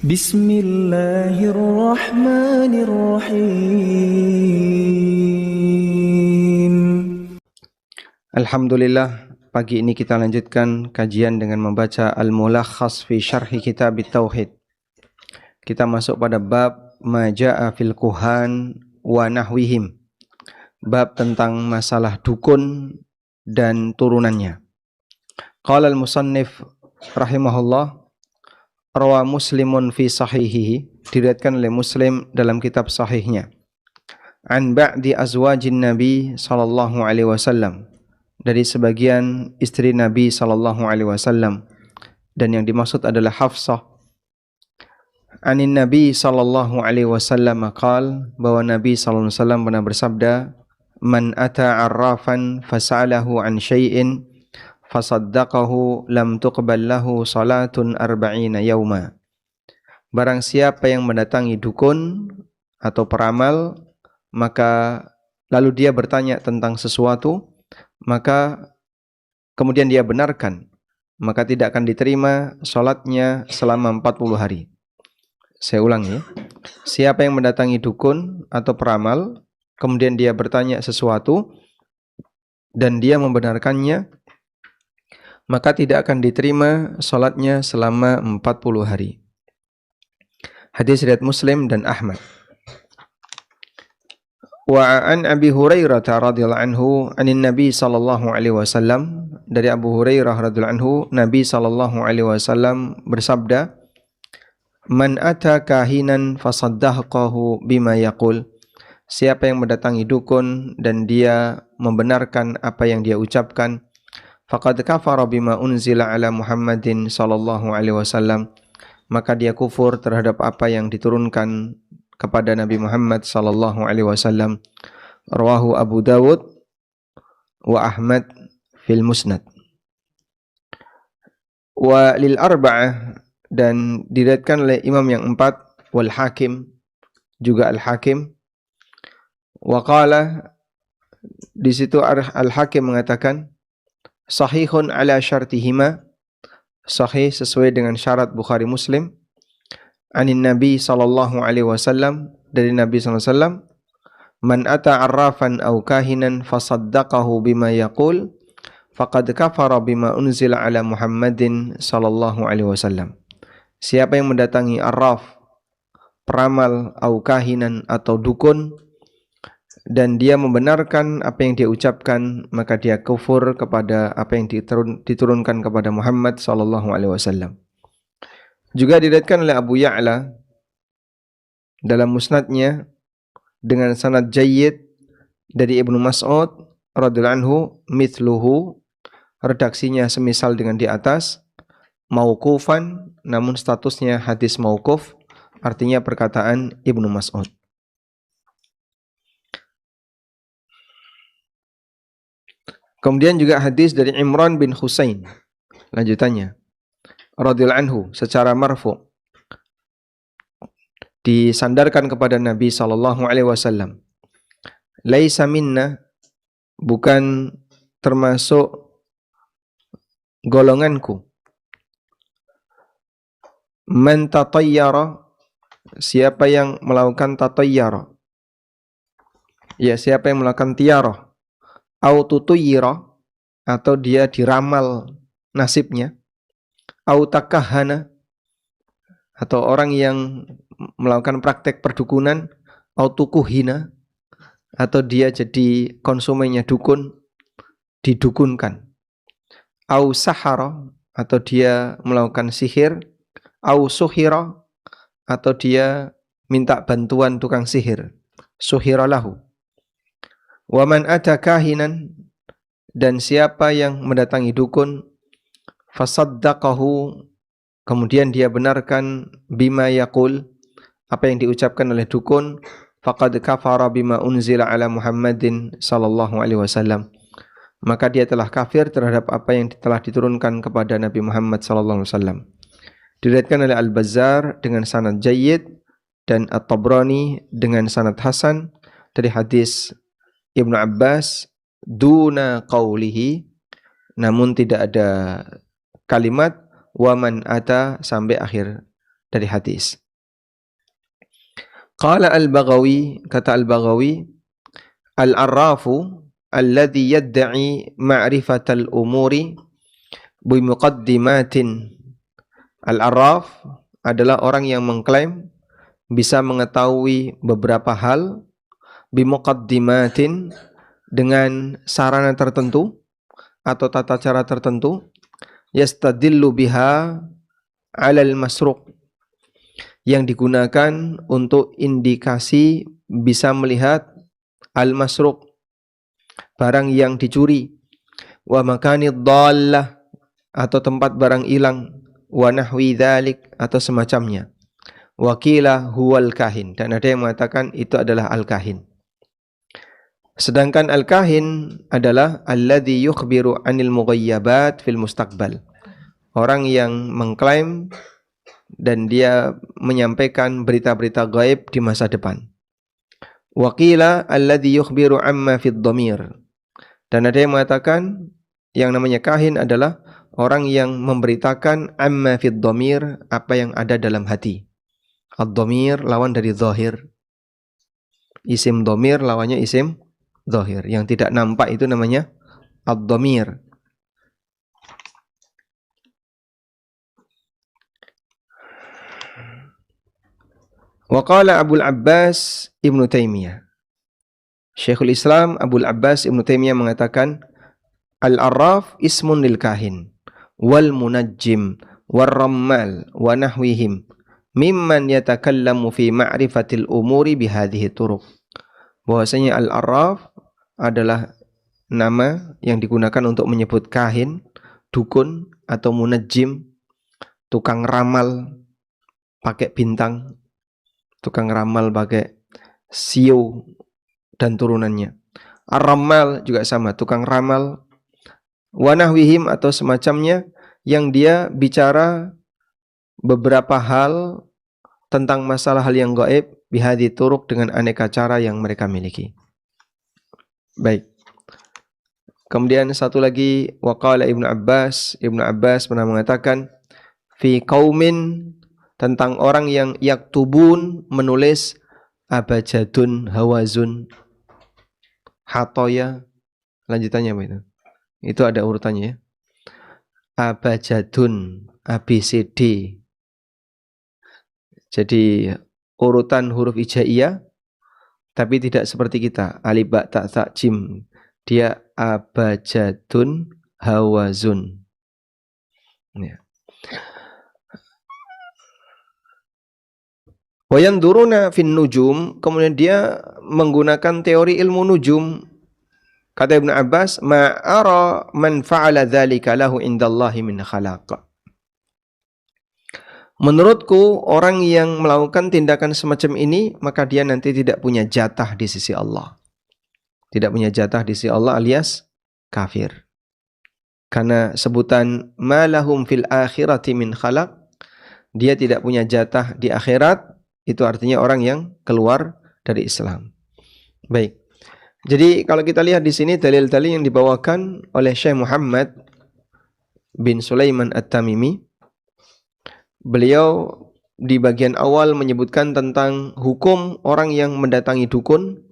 Bismillahirrahmanirrahim. Alhamdulillah, pagi ini kita lanjutkan kajian dengan membaca Al-Mulakhas fi Syarhi Kitab Tauhid. Kita masuk pada bab Maja'a fil Kuhan wa Nahwihim. Bab tentang masalah dukun dan turunannya. Qala al-musannif rahimahullah, rawa Muslimun fi sahihihi, diriwayatkan oleh Muslim dalam kitab sahihnya. An ba'di azwajin Nabi sallallahu alaihi wasallam, dari sebagian istri Nabi sallallahu alaihi wasallam, dan yang dimaksud adalah Hafsah. Anin Nabi sallallahu alaihi wasallam qala, bahwa Nabi sallallahu alaihi wasallam pernah bersabda, man ata arrafan fas'alahu an syai'in fasaddaqahu lam tuqbal lahu salatun arba'ina yauma. Barang siapa yang mendatangi dukun atau peramal, maka lalu dia bertanya tentang sesuatu, maka kemudian dia benarkan, maka tidak akan diterima salatnya selama 40 hari. Saya ulangi, siapa yang mendatangi dukun atau peramal, kemudian dia bertanya sesuatu dan dia membenarkannya, maka tidak akan diterima salatnya selama 40 hari. Hadis riwayat Muslim dan Ahmad. Wa an Abi Hurairah radhiyallahu anhu anin Nabi sallallahu alaihi wasallam, dari Abu Hurairah radhiyallahu anhu, Nabi sallallahu alaihi wasallam bersabda, man ata kahinan fasaddaqahu bima yaqul, siapa yang mendatangi dukun dan dia membenarkan apa yang dia ucapkan, faqad kafara bima unzila ala Muhammadin sallallahu alaihi wasallam, maka dia kufur terhadap apa yang diturunkan kepada Nabi Muhammad sallallahu alaihi wasallam. Rawahu Abu Dawud wa Ahmad fil Musnad. Wa lil arba'ah, dan diriwayatkan oleh imam yang empat, wal Hakim, juga Al Hakim. Wa qala, di situ Al Hakim mengatakan, sahihun ala syartihima, sahih sesuai dengan syarat Bukhari Muslim. Anin Nabi sallallahu alaihi wasallam, dari Nabi sallallahu alaihi wasallam, man ata arrafan aw kahinan fasaddaqahu bima yaqul faqad kafara bima unzila ala Muhammadin sallallahu alaihi wasallam. Siapa yang mendatangi arraf, peramal, au kahinan atau dukun, dan dia membenarkan apa yang dia ucapkan, maka dia kufur kepada apa yang diturunkan kepada Muhammad sallallahu alaihi wasallam. Juga diriwayatkan oleh Abu Ya'la dalam musnadnya dengan sanad jayyid dari Ibnu Mas'ud radhiyallahu anhu, mithluhu, redaksinya semisal dengan di atas, mauqufan, namun statusnya hadis mauquf, artinya perkataan Ibnu Mas'ud. Kemudian juga hadis dari Imran bin Husain, lanjutannya, radhiyallahu anhu, secara marfu, disandarkan kepada Nabi sallallahu alaihi wasallam, laisa minna, bukan termasuk golonganku, man tatayyara, siapa yang melakukan tatayyara, ya siapa yang melakukan tiarah, au tutuyira, atau dia diramal nasibnya, au takahana, atau orang yang melakukan praktek perdukunan, au tukuhina, atau dia jadi konsumennya dukun, didukunkan, au sahara, atau dia melakukan sihir, au suhira, atau dia minta bantuan tukang sihir, suhira lahu. Wa man ata kahinan, dan siapa yang mendatangi dukun, fasaddaqahu, kemudian dia benarkan, bima yaqul, apa yang diucapkan oleh dukun, faqad kafara bima unzila ala Muhammadin sallallahu alaihi wasallam, maka dia telah kafir terhadap apa yang telah diturunkan kepada Nabi Muhammad sallallahu alaihi wasallam. Diriwayatkan oleh Al-Bazzar dengan sanad jayyid dan At-Tabrani dengan sanad hasan dari hadis Ibnu Abbas, duna qawlihi, namun tidak ada kalimat waman ata sampai akhir dari hadis. Qala al-Baghawi, kata al-Baghawi, al-arrafu alladhi yadda'i ma'rifatal umuri bimuqaddimatin. Al-arraf adalah orang yang mengklaim bisa mengetahui beberapa hal bimuqaddimatin, dengan sarana tertentu atau tata cara tertentu, yastadillu biha 'alal masruq, yang digunakan untuk indikasi bisa melihat al-masruq, barang yang dicuri, wa makanid dhallah, atau tempat barang hilang, wa nahwi dzalik, atau semacamnya. Wakila huwal kahin, dan ada yang mengatakan itu adalah al-kahin. Sedangkan al-kahin adalah alladhi yukhbiru anil mughayyabat fil mustaqbal, orang yang mengklaim dan dia menyampaikan berita-berita gaib di masa depan. Wakila alladhi yukhbiru amma fid dhamir, dan ada yang mengatakan yang namanya kahin adalah orang yang memberitakan amma fid dhamir, apa yang ada dalam hati. Ad-dhamir lawan dari zahir. Isim dhamir lawannya isim zahir. Yang tidak nampak itu namanya ad-dhamir. Wa qala Abul Abbas Ibnu Taimiyah. Syekhul Islam Abul Abbas Ibnu Taimiyah mengatakan, al-arraf ismun lil kahin wal munajjim war rammal wa nahwihim mimman yatakallamu fi ma'rifatil umuri bihadhihi turuq. Bahwasanya al-arraf adalah nama yang digunakan untuk menyebut kahin, dukun, atau munajjim, tukang ramal pakai bintang, tukang ramal pakai sio dan turunannya. Ar-rammal juga sama, tukang ramal. Wa nahwihim, atau semacamnya, yang dia bicara beberapa hal tentang masalah hal yang gaib bihadhi turuq, dengan aneka cara yang mereka miliki. Baik. Kemudian satu lagi, waqala Ibnu Abbas pernah mengatakan fi qaumin, tentang orang yang yaktubun, menulis, abajadun hawazun hatoya. Lanjutannya apa itu? Itu ada urutannya ya. Abajadun, ABCD. Jadi urutan huruf hijaiyah, tapi tidak seperti kita alif ba ta tha jim. Dia abajadun hawazun. Ya. Wa yanduruna fin nujum, kemudian dia menggunakan teori ilmu nujum. Kata Ibnu Abbas, ma ara man fa'ala dzalika lahu indallahi min khalaq. Menurutku, orang yang melakukan tindakan semacam ini, maka dia nanti tidak punya jatah di sisi Allah. Tidak punya jatah di sisi Allah alias kafir. Karena sebutan ma lahum fil akhirati min khalaq, dia tidak punya jatah di akhirat, itu artinya orang yang keluar dari Islam. Baik. Jadi kalau kita lihat di sini dalil-dalil yang dibawakan oleh Syekh Muhammad bin Sulaiman At-Tamimi, beliau di bagian awal menyebutkan tentang hukum orang yang mendatangi dukun,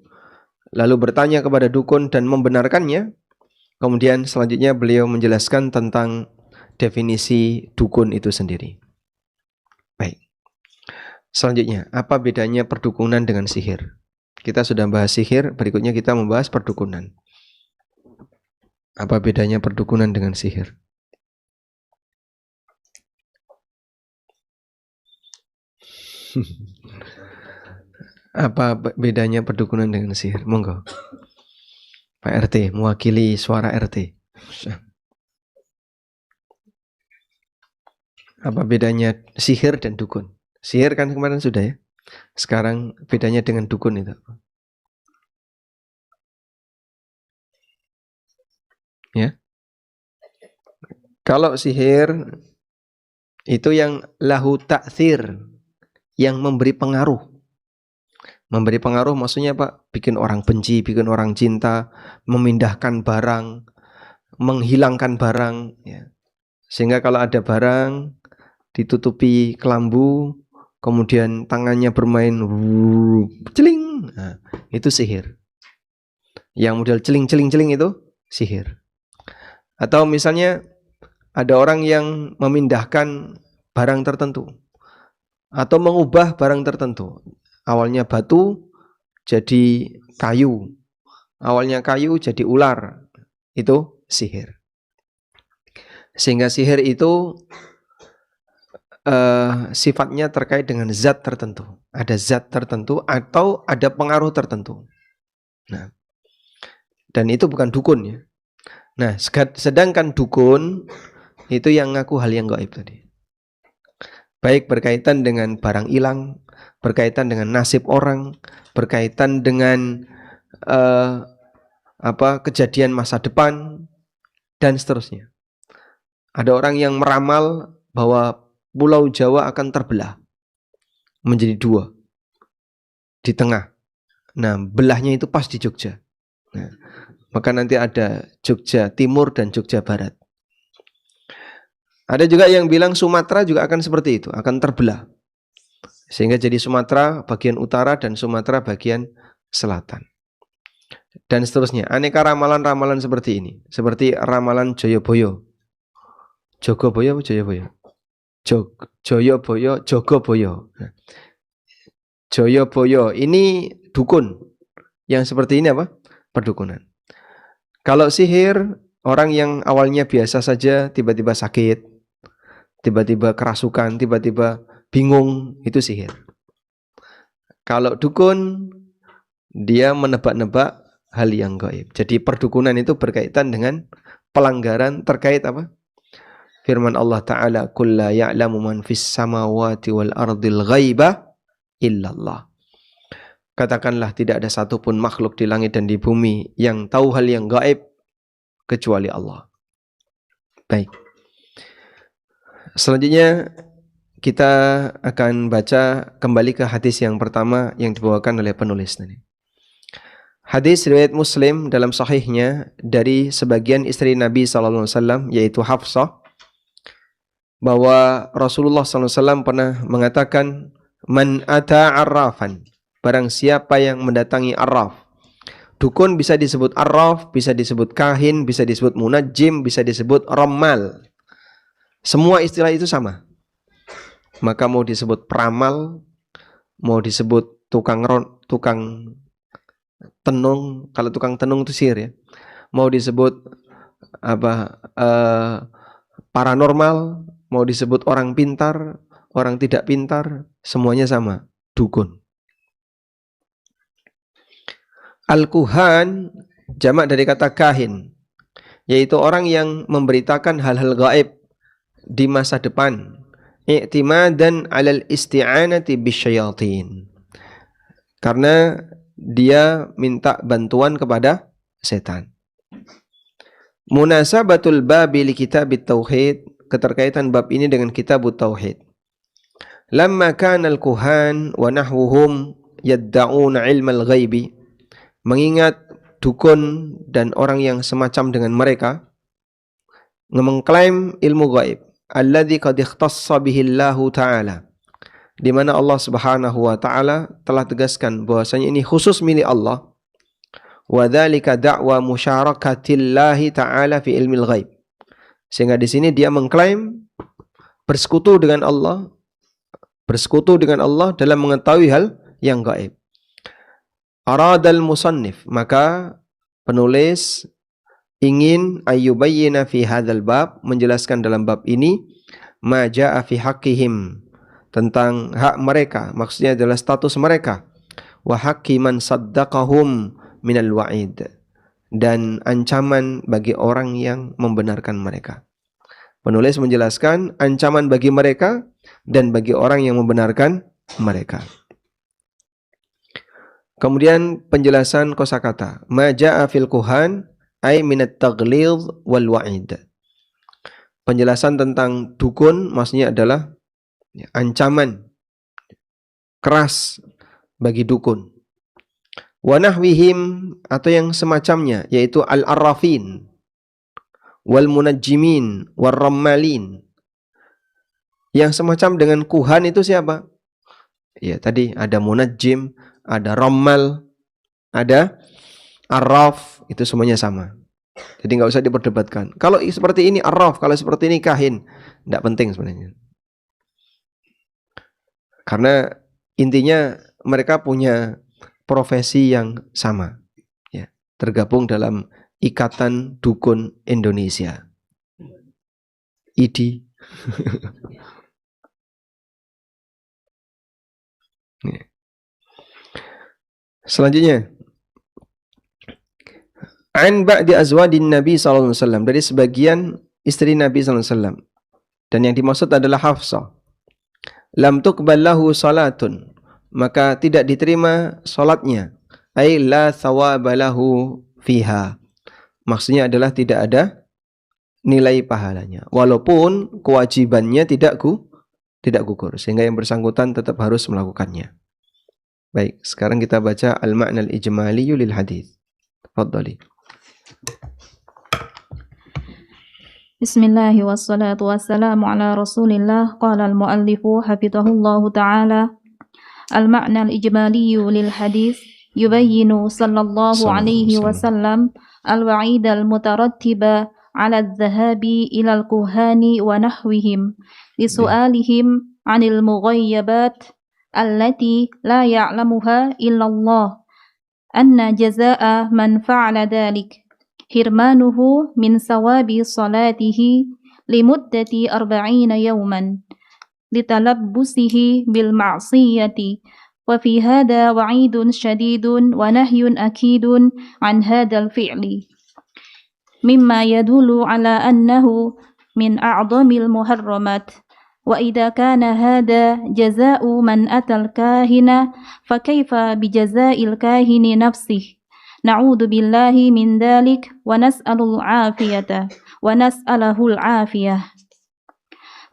lalu bertanya kepada dukun dan membenarkannya. Kemudian selanjutnya beliau menjelaskan tentang definisi dukun itu sendiri. Baik. Selanjutnya, apa bedanya perdukunan dengan sihir? Kita sudah bahas sihir, berikutnya kita membahas perdukunan. Apa bedanya perdukunan dengan sihir? Apa bedanya perdukunan dengan sihir? Monggo. Pak RT, mewakili suara RT. Apa bedanya sihir dan dukun? Sihir kan kemarin sudah ya. Sekarang bedanya dengan dukun itu. Ya. Kalau sihir itu yang lahu ta'thir, yang memberi pengaruh. Memberi pengaruh maksudnya Pak, bikin orang benci, bikin orang cinta, memindahkan barang, menghilangkan barang ya. Sehingga kalau ada barang ditutupi kelambu, kemudian tangannya bermain celing, nah, itu sihir. Yang model celing-celing-celing itu sihir. Atau misalnya ada orang yang memindahkan barang tertentu atau mengubah barang tertentu. Awalnya batu jadi kayu, awalnya kayu jadi ular. Itu sihir. Sehingga sihir itu sifatnya terkait dengan zat tertentu. Ada zat tertentu atau ada pengaruh tertentu. Nah, dan itu bukan dukun ya. Nah, sedangkan dukun itu yang ngaku hal yang gaib tadi. Baik berkaitan dengan barang hilang, berkaitan dengan nasib orang, berkaitan dengan kejadian masa depan, dan seterusnya. Ada orang yang meramal bahwa Pulau Jawa akan terbelah menjadi dua di tengah. Nah, belahnya itu pas di Jogja. Nah, maka nanti ada Jogja Timur dan Jogja Barat. Ada juga yang bilang Sumatera juga akan seperti itu, akan terbelah. Sehingga jadi Sumatera bagian utara dan Sumatera bagian selatan. Dan seterusnya, aneka ramalan-ramalan seperti ini. Seperti ramalan Joyoboyo. Jogoboyo apa Joyoboyo? Joyoboyo, Jogoboyo. Joyoboyo ini dukun. Yang seperti ini apa? Perdukunan. Kalau sihir, orang yang awalnya biasa saja tiba-tiba sakit, tiba-tiba kerasukan, tiba-tiba bingung, itu sihir. Kalau dukun, dia menebak-nebak hal yang gaib. Jadi perdukunan itu berkaitan dengan pelanggaran terkait apa? Firman Allah Ta'ala, "Qul la ya'lamu man fis samawati wal ardil ghaiba illallah." Katakanlah tidak ada satupun makhluk di langit dan di bumi yang tahu hal yang gaib kecuali Allah. Baik. Selanjutnya kita akan baca kembali ke hadis yang pertama yang dibawakan oleh penulis tadi. Hadis riwayat Muslim dalam sahihnya dari sebagian istri Nabi SAW, yaitu Hafsah, bahwa Rasulullah SAW pernah mengatakan, "Man ata arrafan," barang siapa yang mendatangi arraf. Dukun bisa disebut arraf, bisa disebut kahin, bisa disebut munajjim, bisa disebut rammal. Semua istilah itu sama. Maka mau disebut peramal, mau disebut tukang tenung, kalau tukang tenung itu sihir ya. Mau disebut paranormal, mau disebut orang pintar, orang tidak pintar, semuanya sama, dukun. Al-kuhan jamak dari kata kahin, yaitu orang yang memberitakan hal-hal gaib di masa depan, i'timadan 'alal isti'anati bisyayatin. Karena dia minta bantuan kepada setan. Munasabatul babi li kitabit tauhid, keterkaitan bab ini dengan kitabut tauhid. Lamma kana al-kuhan wa nahwuhum yadda'una ilmal ghaibi, mengingat dukun dan orang yang semacam dengan mereka mengklaim ilmu gaib, alladzi qad ikhtassa bihi Allah Ta'ala, di mana Allah Subhanahu wa taala telah tegaskan bahwasanya ini khusus milik Allah. Wa dzalika da'wa musyarakatillahi ta'ala fi ilmil ghaib. Sehingga di sini dia mengklaim bersekutu dengan Allah dalam mengetahui hal yang gaib. Aradal musannif, maka penulis ingin ayyubayyina fi hadzal bab, menjelaskan dalam bab ini ma jaa fi haqqihim, tentang hak mereka, maksudnya adalah status mereka, wa haqqi man saddaqahum minal wa'id, dan ancaman bagi orang yang membenarkan mereka. Penulis menjelaskan ancaman bagi mereka dan bagi orang yang membenarkan mereka. Kemudian penjelasan kosakata, ma jaa fil kuhan ay minat taghlidh wal wa'id. Penjelasan tentang dukun maksudnya adalah ancaman keras bagi dukun. Wa nahwihim, atau yang semacamnya, yaitu al-arrafin wal munajjimin wal rammalin. Yang semacam dengan kuhan itu siapa? Ya, tadi ada munajjim, ada rammal, ada arraf, itu semuanya sama. Jadi nggak usah diperdebatkan. Kalau seperti ini arraf, kalau seperti ini kahin, nggak penting sebenarnya. Karena intinya mereka punya profesi yang sama, ya, tergabung dalam Ikatan Dukun Indonesia, IDI. Selanjutnya, an ba'di azwadin Nabi sallallahu alaihi wasallam, dari sebagian istri Nabi sallallahu alaihi wasallam. Dan yang dimaksud adalah Hafsah. Lam tuqbal lahu salatun, maka tidak diterima salatnya. Ai la thawaba lahu fiha. Maksudnya adalah tidak ada nilai pahalanya. Walaupun kewajibannya tidak gugur, sehingga yang bersangkutan tetap harus melakukannya. Baik, sekarang kita baca al-ma'na al-ijmali lil hadis. Tafadhali. Bismillah wassalatu wassalamu ala Rasulillah. Qala al-muallifu hafizahullahu ta'ala. Al-ma'na al-ijmali lil hadis yubayyinu sallallahu alaihi wasallam al-wa'id al-mutarattiba ala adh-dhahabi ila al-kuhani wa nahwihim li su'alihim 'anil mughayyabat allati la ya'lamuha illa Allah, anna jazaa'a man fa'ala dhalik hirmanuhu min sawabi salatihi limuddati 40 yawman litalabbusihi bil ma'siyati, wa fi hadha wa'idun syadidun wa nahyun akidun an hadzal fi'li mimma yadullu ala annahu min a'dhamil muharramat. Wa idza kana hadha jazaa'u man atal kahina fa kaifa bi jazaa'il kahini nafsihi. Na'udzu billahi min dzalik wa nas'alul 'afiyata wa nas'aluhul 'afiyah.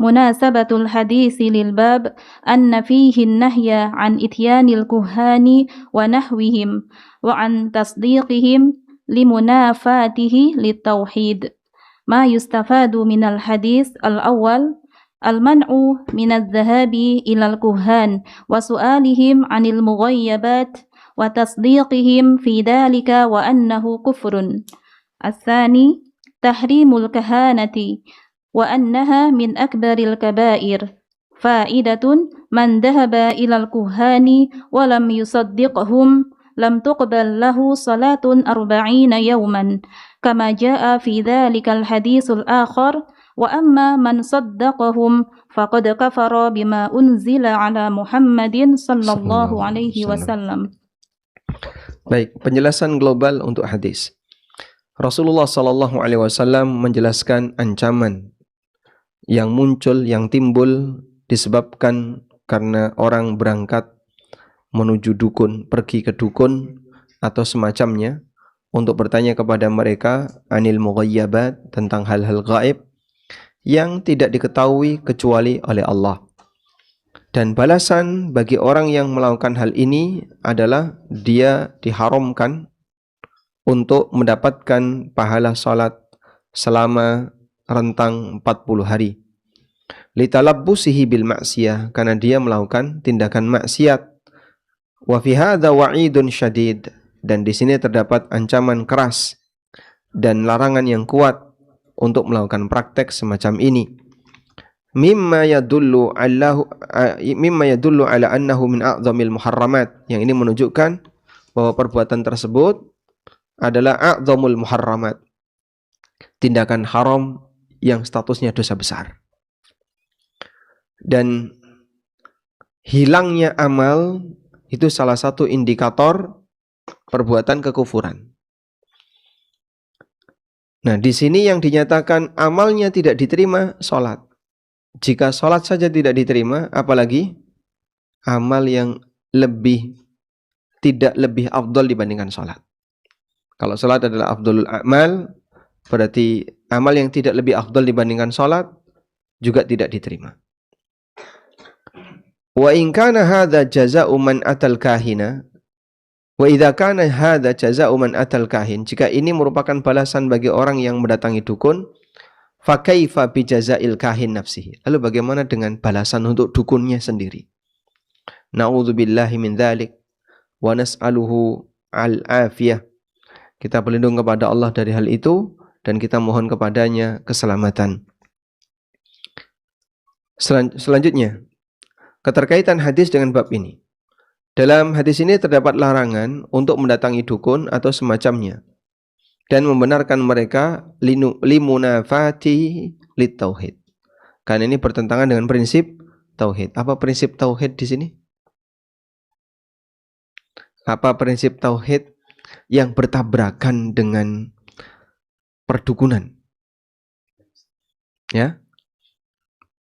Munasabatul hadisi lil bab anna fihi an-nahya an ityanil kuhani wa nahwihim wa an tasdiqihim limunafatihi litauhid. Ma yustafadu minal hadis al-awwal al-man'u minadh dhahabi ilal kuhan wa su'alihim 'anil mughayyabat wa tasdiqihim fi dhalika wa annahu kufrun. Ats-tsani tahrimul kahanati wa annaha min akbaril kabair. Fa'idatun man dhahaba ilal kuhani wa lam yusaddiqhum lam tuqbal lahu salatun 40 yawman kama jaa fi dhalikal hadisul akhar. Wa amma man saddaqahum faqad kafara bima unzila ala Muhammadin sallallahu alaihi wasallam. Baik, penjelasan global untuk hadis. Rasulullah sallallahu alaihi wasallam menjelaskan ancaman yang muncul, yang timbul disebabkan karena orang berangkat menuju dukun, pergi ke dukun atau semacamnya untuk bertanya kepada mereka anil mughayyabat, tentang hal-hal gaib yang tidak diketahui kecuali oleh Allah. Dan balasan bagi orang yang melakukan hal ini adalah dia diharamkan untuk mendapatkan pahala salat selama rentang 40 hari. Litalabbusihi bil ma'siyah, karena dia melakukan tindakan maksiat. Wa fi hadza wa'idun syadid, dan di sini terdapat ancaman keras dan larangan yang kuat untuk melakukan praktek semacam ini. Mimma yadullu ala annahu min a'dhamil muharramat, yang ini menunjukkan bahwa perbuatan tersebut adalah a'dhamul muharramat, tindakan haram yang statusnya dosa besar. Dan hilangnya amal itu salah satu indikator perbuatan kekufuran. Nah, di sini yang dinyatakan amalnya tidak diterima salat. Jika salat saja tidak diterima, apalagi amal yang tidak lebih afdal dibandingkan salat. Kalau salat adalah afdalul a'mal, berarti amal yang tidak lebih afdal dibandingkan salat juga tidak diterima. Wa in kana hadza jazaa'u man atal kahina, wa idza kana hadza jazaa'u man atal kahin, jika ini merupakan balasan bagi orang yang mendatangi dukun, fa kaifa bi jazaa'il kahin nafsihi, lalu bagaimana dengan balasan untuk dukunnya sendiri? Na'udzubillahi min dzalik wa nas'aluhu al-afiyah. Kita berlindung kepada Allah dari hal itu dan kita mohon kepadanya keselamatan. Selanjutnya, keterkaitan hadis dengan bab ini. Dalam hadis ini terdapat larangan untuk mendatangi dukun atau semacamnya dan membenarkan mereka limunafati litauhid. Karena ini bertentangan dengan prinsip tauhid. Apa prinsip tauhid di sini? Apa prinsip tauhid yang bertabrakan dengan perdukunan? Ya.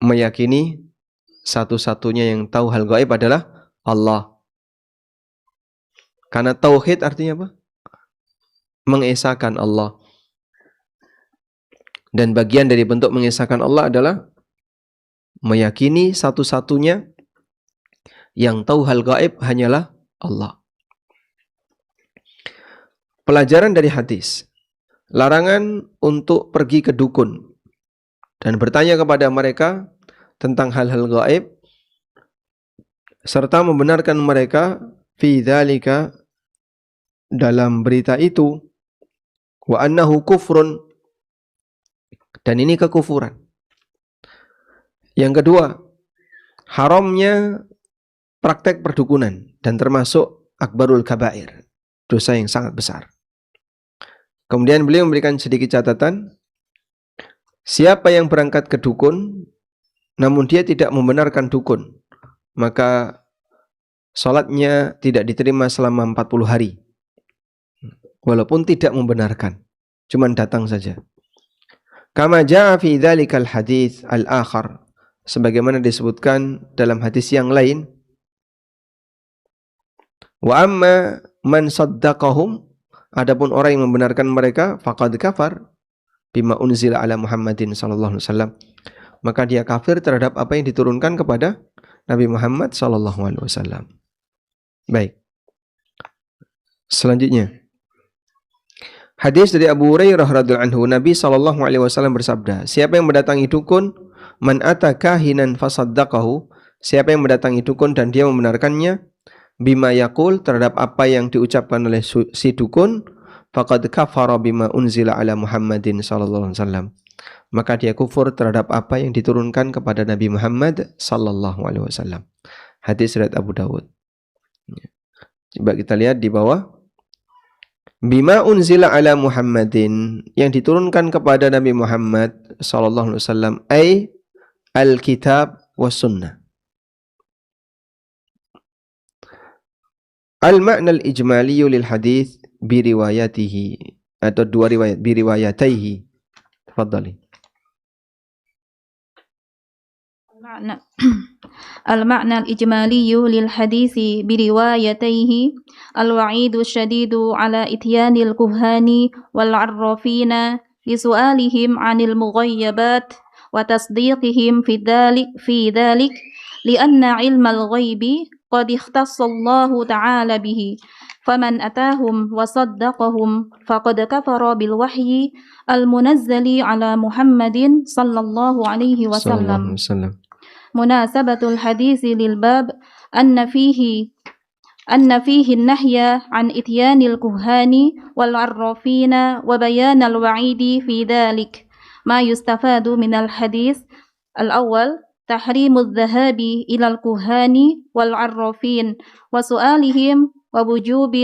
Meyakini satu-satunya yang tahu hal gaib adalah Allah. Karena tauhid artinya apa? Mengesahkan Allah. Dan bagian dari bentuk mengesahkan Allah adalah meyakini satu-satunya yang tahu hal gaib hanyalah Allah. Pelajaran dari hadis. Larangan untuk pergi ke dukun dan bertanya kepada mereka tentang hal-hal gaib serta membenarkan mereka fi dzalika dalam berita itu wa annahu kufrun, dan ini kekufuran. Yang kedua, haramnya praktek perdukunan dan termasuk akbarul kabair, dosa yang sangat besar. Kemudian beliau memberikan sedikit catatan, siapa yang berangkat ke dukun namun dia tidak membenarkan dukun, maka salatnya tidak diterima selama 40 hari. Walaupun tidak membenarkan, cuman datang saja. Kama jaa fi dzalikal hadits al-akhar, sebagaimana disebutkan dalam hadis yang lain. Wa amma man saddaqahum, adapun orang yang membenarkan mereka, faqad kafar bima unzila ala Muhammadin sallallahu alaihi wasallam, maka dia kafir terhadap apa yang diturunkan kepada Nabi Muhammad sallallahu alaihi wasallam. Baik. Selanjutnya, hadis dari Abu Hurairah radhiyallahu anhu, Nabi sallallahu alaihi wasallam bersabda, siapa yang mendatangi dukun, man ata kahinan fasaddaqahu, siapa yang mendatangi dukun dan dia membenarkannya, bima yaqul, terhadap apa yang diucapkan oleh si dukun, faqad kafara bima unzila ala Muhammadin sallallahu alaihi wasallam, maka dia kufur terhadap apa yang diturunkan kepada Nabi Muhammad sallallahu alaihi wasallam. Hadis riwayat Abu Dawud. Coba kita lihat di bawah. Bima unzila ala Muhammadin, yang diturunkan kepada Nabi Muhammad sallallahu alaihi wasallam, ay al-kitab was sunnah. Al-ma'na al-ijmali lil hadis bi riwayatihi, atau dua riwayat, bi riwayataihi. Tafadhali. المعنى الإجمالي للحديث بروايتيه الوعيد الشديد على إتيان الكهان والعرافين لسؤالهم عن المغيبات وتصديقهم في ذلك لأن علم الغيب قد اختص الله تعالى به فمن أتاهم وصدقهم فقد كفر بالوحي المنزل على محمد صلى الله عليه وسلم. مناسبة الحديث للباب أن فيه النهي عن إتيان الكهان والعرافين وبيان الوعيد في ذلك. ما يستفاد من الحديث الأول تحريم الذهاب إلى الكهان والعرافين وسؤالهم ووجوب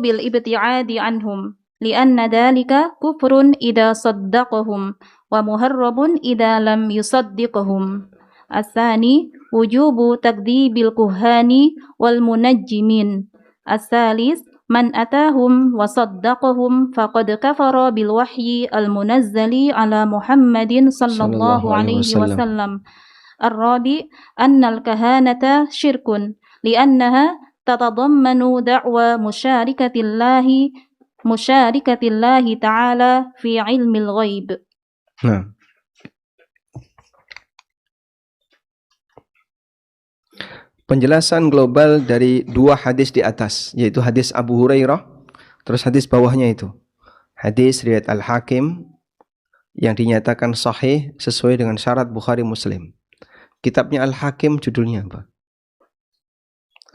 الابتعاد عنهم لأن ذلك كفر إذا صدقهم ومهرب إذا لم يصدقهم. الثاني وجوب تكذيب الكهان والمنجمين. الثالث من أتاهم وصدقهم فقد كفر بالوحي المنزل على محمد صلى الله عليه وسلم. الرابع أن الكهانة شرك لأنها تتضمن دعوى مشاركة الله تعالى في علم الغيب. Nah, penjelasan global dari dua hadis di atas, yaitu hadis Abu Hurairah, terus hadis bawahnya itu hadis riwayat Al-Hakim yang dinyatakan sahih sesuai dengan syarat Bukhari Muslim. Kitabnya Al-Hakim judulnya apa?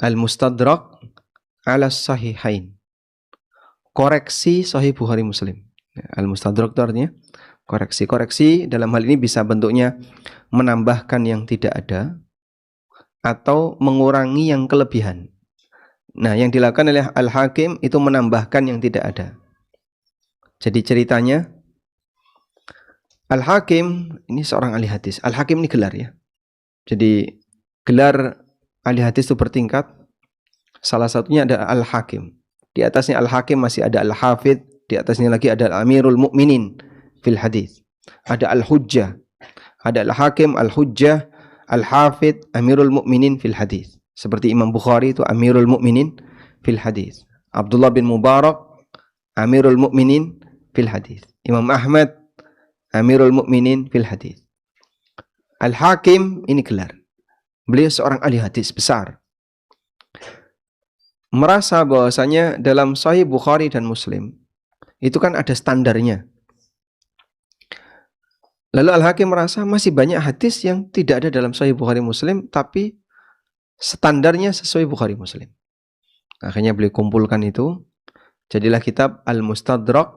Al-Mustadrak ala Sahihain. Koreksi Sahih Bukhari Muslim. Al-Mustadrak itu artinya koreksi. Koreksi dalam hal ini bisa bentuknya menambahkan yang tidak ada atau mengurangi yang kelebihan. Nah, yang dilakukan oleh Al-Hakim itu menambahkan yang tidak ada. Jadi ceritanya, Al-Hakim ini seorang ahli hadis. Al-Hakim ini gelar ya. Jadi gelar ahli hadis itu bertingkat. Salah satunya ada Al-Hakim. Di atasnya Al-Hakim masih ada Al-Hafidh. Di atasnya lagi ada Al-Amirul Mu'minin fil hadis. Ada Al-Hujjah. Ada Al-Hakim, Al-Hujjah, Al-Hafidh, Amirul Mu'minin fil hadis. Seperti Imam Bukhari itu Amirul Mu'minin fil hadis. Abdullah bin Mubarak Amirul Mu'minin fil hadis. Imam Ahmad Amirul Mu'minin fil hadis. Al-Hakim ini gelar. Beliau seorang ahli hadis besar. Merasa bahwasanya dalam Sahih Bukhari dan Muslim itu kan ada standarnya. Lalu Al-Hakim merasa masih banyak hadis yang tidak ada dalam Sahih Bukhari Muslim tapi standarnya sesuai Bukhari Muslim. Akhirnya beliau kumpulkan itu. Jadilah kitab Al-Mustadrak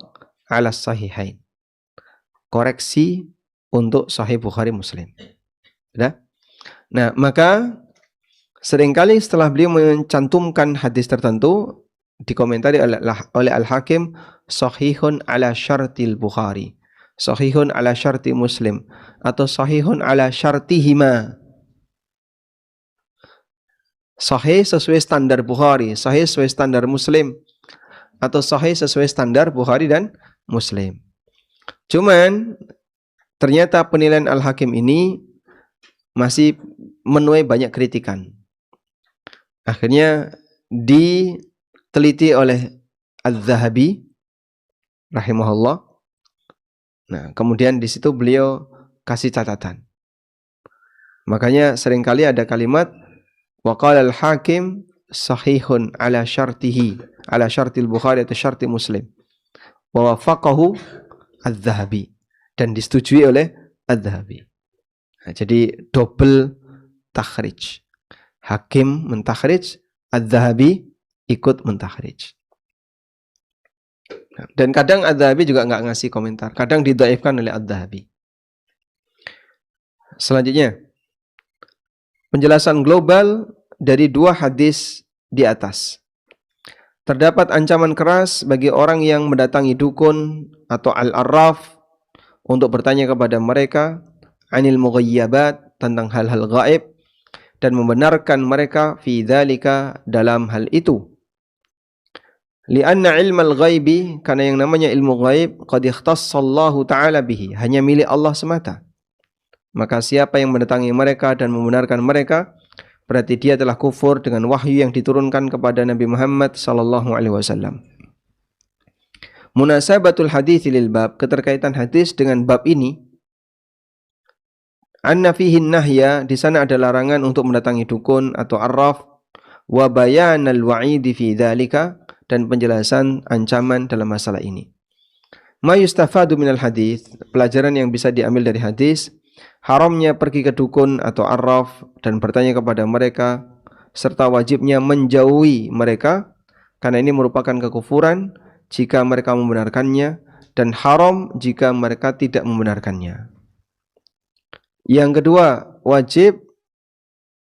ala Sahihain. Koreksi untuk Sahih Bukhari Muslim. Nah, maka seringkali setelah beliau mencantumkan hadis tertentu dikomentari oleh Al-Hakim sahihun ala syartil Bukhari, sahihun ala syarti Muslim, atau sahihun ala syartihima. Sahih sesuai standar Bukhari, sahih sesuai standar Muslim, atau sahih sesuai standar Bukhari dan Muslim. Cuman ternyata penilaian Al-Hakim ini masih menuai banyak kritikan. Akhirnya diteliti oleh Az-Zahabi rahimahullah. Nah, kemudian di situ beliau kasih catatan. Makanya seringkali ada kalimat waqala al-Hakim sahihun ala syartihi, ala syartil Bukhari atau syarti Muslim. Wa wafaqahu Az-Zahabi, dan disetujui oleh Az-Zahabi. Nah, jadi double takhrij. Hakim mentakhrij, Az-Zahabi ikut mentakhrij. Dan kadang Az-Zahabi juga nggak ngasih komentar. Kadang didhaifkan oleh Az-Zahabi. Selanjutnya, penjelasan global dari dua hadis di atas. Terdapat ancaman keras bagi orang yang mendatangi dukun atau al-arraf untuk bertanya kepada mereka anil mughayyabat, tentang hal-hal gaib, dan membenarkan mereka fi dzalika, dalam hal itu. Lianna ilmal ghaibi, karena yang namanya ilmu ghaib qad ikhtassallahu ta'ala bihi, hanya milik Allah semata. Maka siapa yang mendatangi mereka dan membenarkan mereka, berarti dia telah kufur dengan wahyu yang diturunkan kepada Nabi Muhammad sallallahu alaihi wasallam. Munasabatul hadits lil bab, keterkaitan hadis dengan bab ini. Anna fihi nahya, di sana ada larangan untuk mendatangi dukun atau arraf, wa bayanal wa'idi fi dzalika, dan penjelasan ancaman dalam masalah ini. Ma yustafadu minal hadis, pelajaran yang bisa diambil dari hadis, haramnya pergi ke dukun atau arraf dan bertanya kepada mereka, serta wajibnya menjauhi mereka, karena ini merupakan kekufuran jika mereka membenarkannya, dan haram jika mereka tidak membenarkannya. Yang kedua, wajib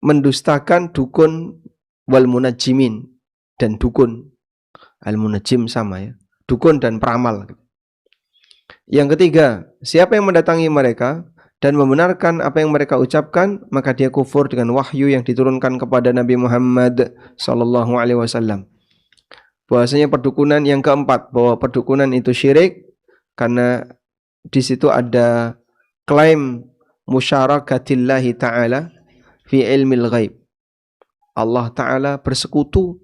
mendustakan dukun wal munajjimin, dan dukun. Al-munajjim sama ya, dukun dan peramal. Yang ketiga, siapa yang mendatangi mereka dan membenarkan apa yang mereka ucapkan, maka dia kufur dengan wahyu yang diturunkan kepada Nabi Muhammad sallallahu alaihi wasallam. Bahwasanya perdukunan yang keempat, bahwa perdukunan itu syirik karena di situ ada klaim musyarakatillahi ta'ala fi ilmil ghaib. Allah Ta'ala bersekutu.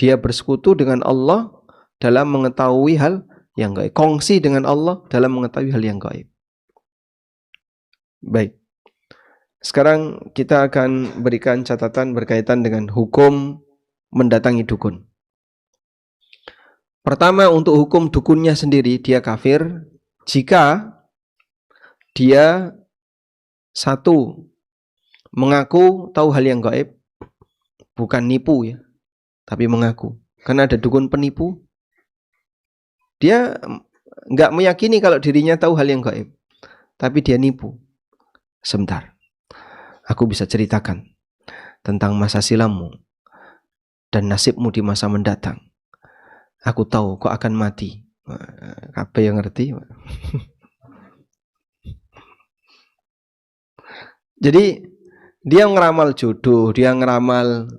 Dia bersekutu dengan Allah dalam mengetahui hal yang gaib. Kongsi dengan Allah dalam mengetahui hal yang gaib. Baik. Sekarang kita akan berikan catatan berkaitan dengan hukum mendatangi dukun. Pertama, untuk hukum dukunnya sendiri, dia kafir jika dia Satu, mengaku tahu hal yang gaib, bukan nipu ya, tapi mengaku. Karena ada dukun penipu, dia nggak meyakini kalau dirinya tahu hal yang gaib, tapi dia nipu. Sebentar, aku bisa ceritakan tentang masa silammu dan nasibmu di masa mendatang. Aku tahu kau akan mati. Apa yang ngerti? Jadi dia ngeramal jodoh, dia ngeramal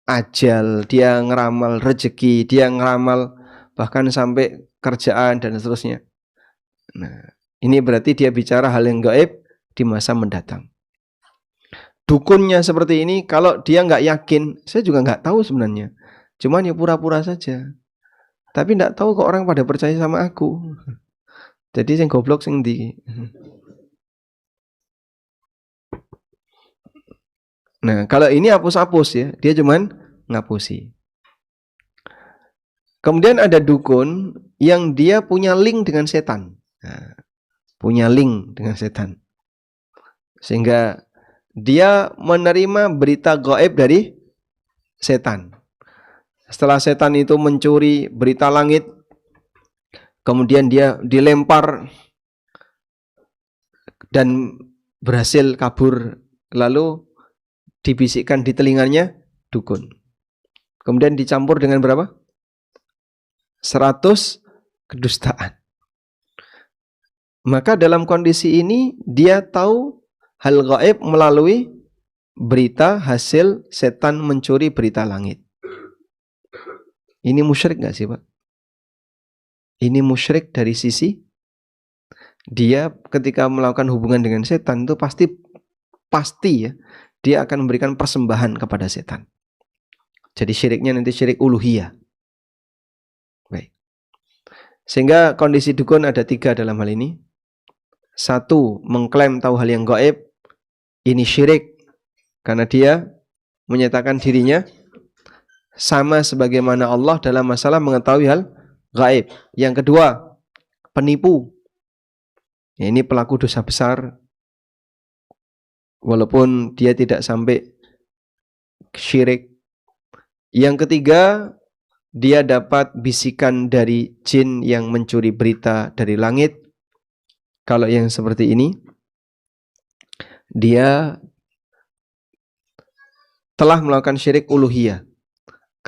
ajal, dia ngeramal rezeki, dia ngeramal bahkan sampai kerjaan dan seterusnya. Nah, ini berarti dia bicara hal yang gaib di masa mendatang. Dukunnya seperti ini, kalau dia nggak yakin, saya juga nggak tahu sebenarnya. Cuman ya pura-pura saja. Tapi nggak tahu kok orang pada percaya sama aku. Jadi yang goblok sing ndi. Nah, kalau ini hapus-hapus ya, dia cuman ngapusi. Kemudian ada dukun yang dia punya link dengan setan. Nah, punya link dengan setan. Sehingga dia menerima berita gaib dari setan. Setelah setan itu mencuri berita langit, kemudian dia dilempar dan berhasil kabur, lalu dibisikkan di telinganya dukun. Kemudian dicampur dengan berapa? 100 kedustaan. Maka dalam kondisi ini dia tahu hal gaib melalui berita hasil setan mencuri berita langit. Ini musyrik gak sih Pak? Ini musyrik dari sisi dia ketika melakukan hubungan dengan setan itu pasti ya, dia akan memberikan persembahan kepada setan. Jadi syiriknya nanti syirik uluhiyah. Baik. Sehingga kondisi dukun ada 3 dalam hal ini. 1, mengklaim tahu hal yang gaib. Ini syirik karena dia menyatakan dirinya sama sebagaimana Allah dalam masalah mengetahui hal gaib. Yang kedua, penipu. Ya, ini pelaku dosa besar. Walaupun dia tidak sampai syirik. Yang ketiga, dia dapat bisikan dari jin yang mencuri berita dari langit. Kalau yang seperti ini, dia telah melakukan syirik uluhiyah.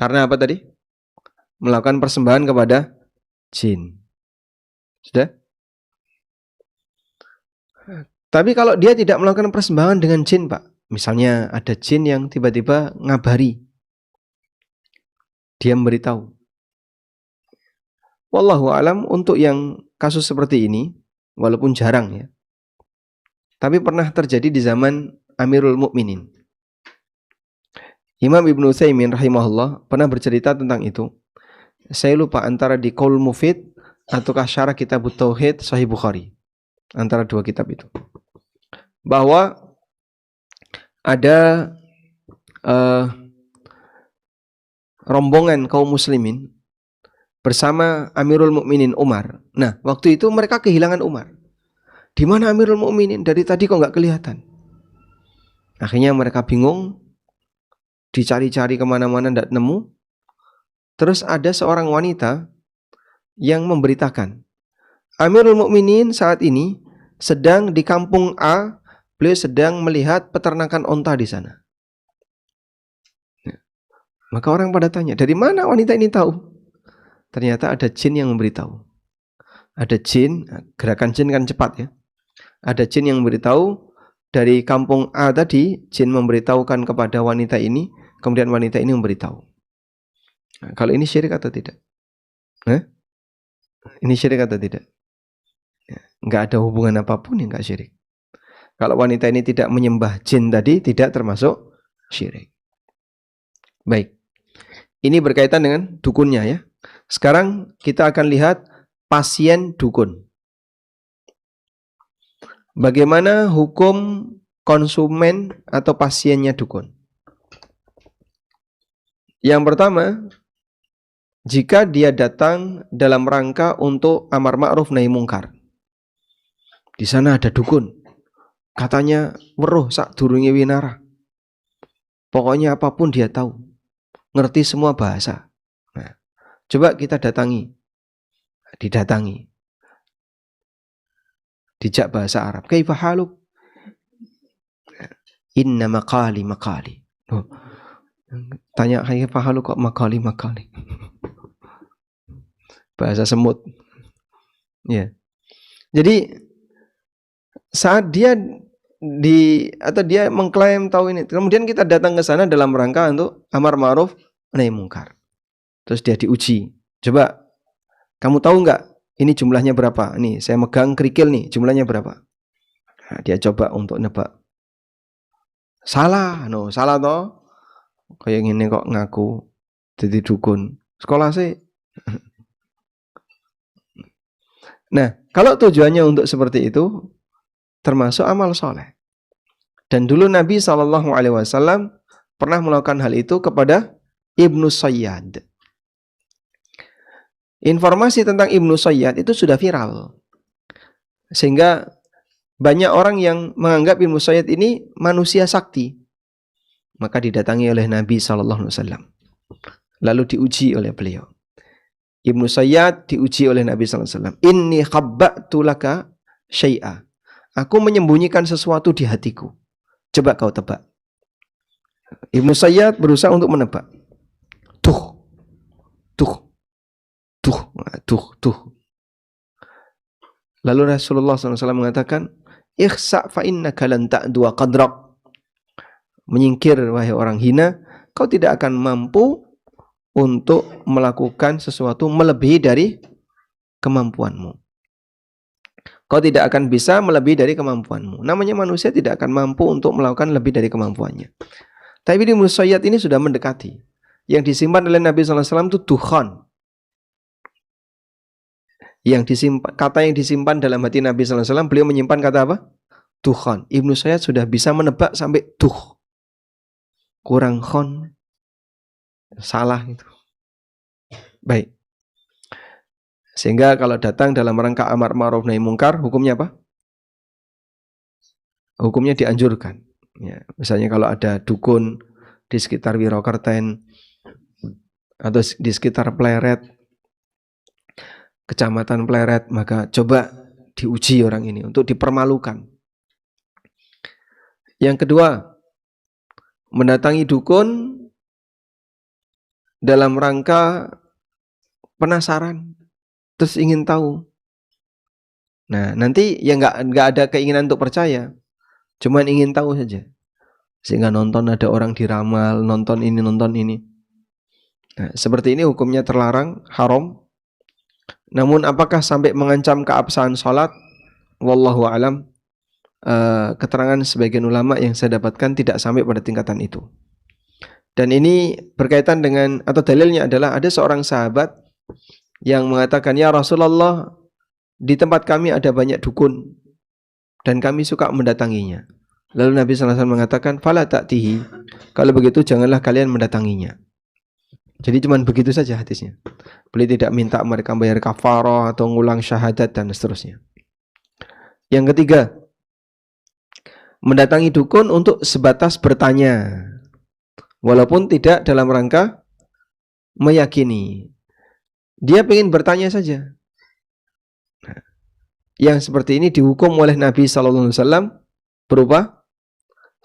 Karena apa tadi? Melakukan persembahan kepada jin. Sudah? Tapi kalau dia tidak melakukan persembahan dengan jin, Pak. Misalnya ada jin yang tiba-tiba ngabari. Dia memberitahu. Wallahu alam, untuk yang kasus seperti ini, walaupun jarang ya, tapi pernah terjadi di zaman Amirul Mukminin. Imam Ibnu Utsaimin rahimahullah pernah bercerita tentang itu. Saya lupa antara di Qaul Mufid ataukah syarah kitab Tauhid Sahih Bukhari. Antara 2 kitab itu. Bahwa ada rombongan kaum muslimin bersama Amirul Mukminin Umar. Nah, waktu itu mereka kehilangan Umar. Di mana Amirul Mukminin? Dari tadi kok nggak kelihatan. Akhirnya mereka bingung, dicari-cari kemana-mana tidak nemu. Terus ada seorang wanita yang memberitakan, Amirul Mukminin saat ini sedang di kampung A, beliau sedang melihat peternakan onta di sana. Maka orang pada tanya, dari mana wanita ini tahu? Ternyata ada jin yang memberitahu. Ada jin, gerakan jin kan cepat ya. Ada jin yang memberitahu dari kampung A tadi, jin memberitahukan kepada wanita ini, kemudian wanita ini memberitahu. Nah, kalau ini syirik atau tidak? Ini syirik atau tidak? Nggak ada hubungan apapun yang nggak syirik. Kalau wanita ini tidak menyembah jin tadi, tidak termasuk syirik. Baik. Ini berkaitan dengan dukunnya ya. Sekarang kita akan lihat pasien dukun. Bagaimana hukum konsumen atau pasiennya dukun? Yang pertama, jika dia datang dalam rangka untuk amar ma'ruf nahi mungkar. Di sana ada dukun. Katanya weruh sak durunge winarah. Pokoknya apapun dia tahu. Ngerti semua bahasa. Nah, coba kita datangi. Didatangi. Dijak bahasa Arab. Kaifa haluk? Inna maqali. Oh. Tanya kaifa haluk kok maqali. Bahasa semut. Ya. Jadi saat dia dia mengklaim tahu ini, kemudian kita datang ke sana dalam rangka untuk amar ma'ruf nahi mungkar. Terus dia diuji. Coba kamu tahu nggak ini jumlahnya berapa? Nih saya megang kerikil nih, jumlahnya berapa? Nah, dia coba untuk nebak. Salah toh. Kayak gini kok ngaku jadi dukun. Sekolah sih. Nah, kalau tujuannya untuk seperti itu, termasuk amal soleh. Dan dulu Nabi SAW pernah melakukan hal itu kepada Ibnu Sayyad. Informasi tentang Ibnu Sayyad itu sudah viral. Sehingga banyak orang yang menganggap Ibnu Sayyad ini manusia sakti. Maka didatangi oleh Nabi SAW. Lalu diuji oleh beliau. Ibnu Sayyad diuji oleh Nabi SAW. Inni khabba'tu laka syai'a. Aku menyembunyikan sesuatu di hatiku. Coba kau tebak. Ibnu Sayyad berusaha untuk menebak. Tuh. Lalu Rasulullah SAW mengatakan, Ikhsa' fa innaka lan ta'dua qadrak. Menyingkir wahai orang hina, kau tidak akan mampu untuk melakukan sesuatu melebihi dari kemampuanmu. Kau tidak akan bisa melebihi dari kemampuanmu. Namanya manusia tidak akan mampu untuk melakukan lebih dari kemampuannya. Tapi di Ibnu Sayyad ini sudah mendekati. Yang disimpan oleh Nabi SAW itu dukhan. Kata yang disimpan dalam hati Nabi SAW, beliau menyimpan kata apa? Dukhan. Ibnu Sayyad sudah bisa menebak sampai duh. Kurang khon. Salah itu. Baik. Sehingga kalau datang dalam rangka amar ma'ruf nahi mungkar, hukumnya apa? Hukumnya dianjurkan. Ya, misalnya kalau ada dukun di sekitar Wirokerten atau di sekitar Pleret, kecamatan Pleret, maka coba diuji orang ini untuk dipermalukan. Yang kedua, mendatangi dukun dalam rangka penasaran. Terus ingin tahu. Nah, nanti ya nggak ada keinginan untuk percaya, cuman ingin tahu saja. Sehingga nonton ada orang diramal, nonton ini. Nah, seperti ini hukumnya terlarang, haram. Namun apakah sampai mengancam keabsahan sholat? Wallahu a'lam. Keterangan sebagian ulama yang saya dapatkan tidak sampai pada tingkatan itu. Dan ini berkaitan dengan, atau dalilnya adalah ada seorang sahabat yang mengatakan, ya Rasulullah, di tempat kami ada banyak dukun dan kami suka mendatanginya. Lalu Nabi SAW mengatakan, fala ta'tihi, kalau begitu janganlah kalian mendatanginya. Jadi cuma begitu saja hadisnya. Beliau tidak minta mereka bayar kafarah atau ngulang syahadat dan seterusnya. Yang ketiga, mendatangi dukun untuk sebatas bertanya, walaupun tidak dalam rangka meyakini. Dia ingin bertanya saja. Nah, yang seperti ini dihukum oleh Nabi SAW berupa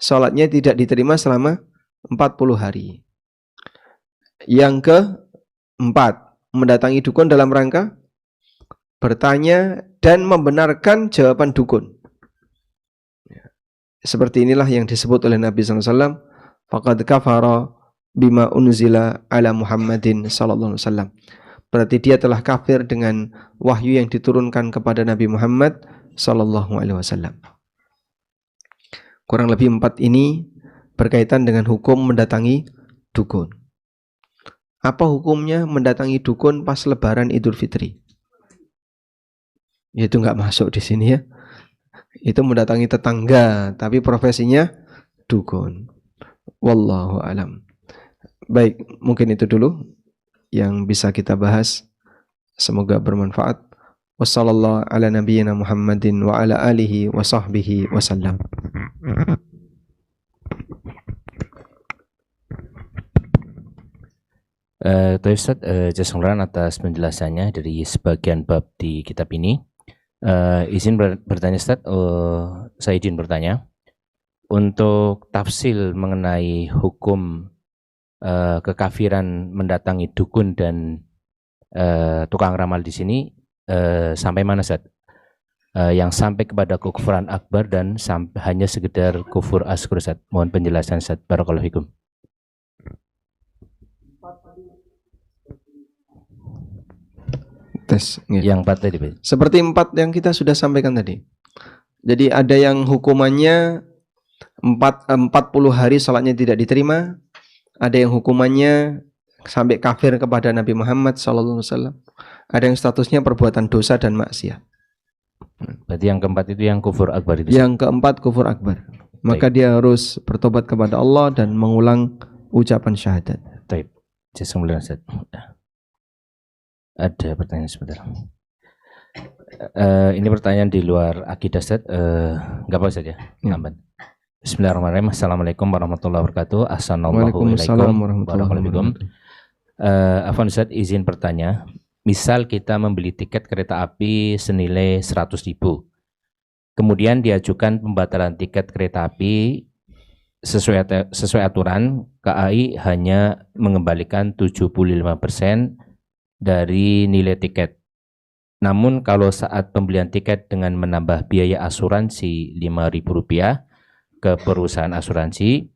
sholatnya tidak diterima selama 40 hari. Yang keempat, mendatangi dukun dalam rangka bertanya dan membenarkan jawaban dukun. Seperti inilah yang disebut oleh Nabi SAW, faqad kafara bima unzila ala Muhammadin sallallahu alaihi wasallam. Berarti dia telah kafir dengan wahyu yang diturunkan kepada Nabi Muhammad sallallahu alaihi wasallam. Kurang lebih 4 ini berkaitan dengan hukum mendatangi dukun. Apa hukumnya mendatangi dukun pas Lebaran Idul Fitri? Itu nggak masuk di sini ya. Itu mendatangi tetangga, tapi profesinya dukun. Wallahu alam. Baik, mungkin itu dulu yang bisa kita bahas. Semoga bermanfaat. Wassallallahu ala nabiyyina Muhammadin wa ala alihi wa sahbihi wasallam. Ustaz, jazakumullah atas penjelasannya dari sebagian bab di kitab ini. Izin bertanya Ustaz, saya izin bertanya. Untuk tafsil mengenai hukum kekafiran mendatangi dukun dan tukang ramal di sini, sampai mana Ustaz? Yang sampai kepada kufuran akbar dan hanya sekedar kufur asghar Ustaz. Mohon penjelasan Ustaz. Barakallahu fikum. Yang 4 tadi. Seperti 4 yang kita sudah sampaikan tadi. Jadi ada yang hukumannya 40 hari salatnya tidak diterima, ada yang hukumannya sampai kafir kepada Nabi Muhammad SAW, ada yang statusnya perbuatan dosa dan maksiat. Berarti yang keempat itu yang kufur akbar itu. Yang keempat kufur akbar. Maka dia harus bertobat kepada Allah dan mengulang ucapan syahadat. Baik. Jazakumullah Ustaz. Ada pertanyaan sebentar. Ini pertanyaan di luar akidah Ustaz. Enggak apa saja. Lambat. Bismillahirrahmanirrahim. Assalamualaikum warahmatullahi wabarakatuh. Waalaikumsalam warahmatullahi wabarakatuh. Afwan Ustaz, izin bertanya. Misal kita membeli tiket kereta api senilai 100.000. Kemudian diajukan pembatalan tiket kereta api sesuai aturan, KAI hanya mengembalikan 75% dari nilai tiket. Namun kalau saat pembelian tiket dengan menambah biaya asuransi Rp5.000 ke perusahaan asuransi,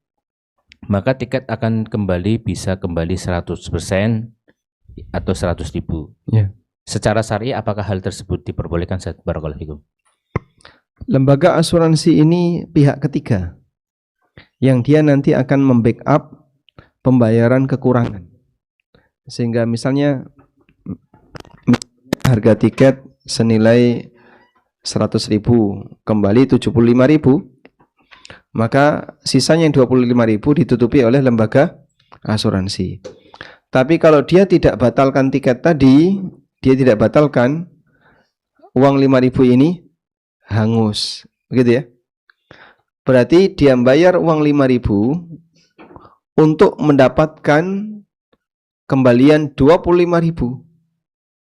maka tiket akan bisa kembali 100% atau 100.000. Ya. Secara syar'i apakah hal tersebut diperbolehkan? Barakallahu fikum. Lembaga asuransi ini pihak ketiga yang dia nanti akan membackup pembayaran kekurangan. Sehingga misalnya harga tiket senilai 100.000 kembali 75.000, maka sisanya yang 25.000 ditutupi oleh lembaga asuransi. Tapi kalau dia tidak batalkan tiket tadi, dia tidak batalkan, uang 5.000 ini hangus, begitu ya. Berarti dia membayar uang 5.000 untuk mendapatkan kembalian 25.000.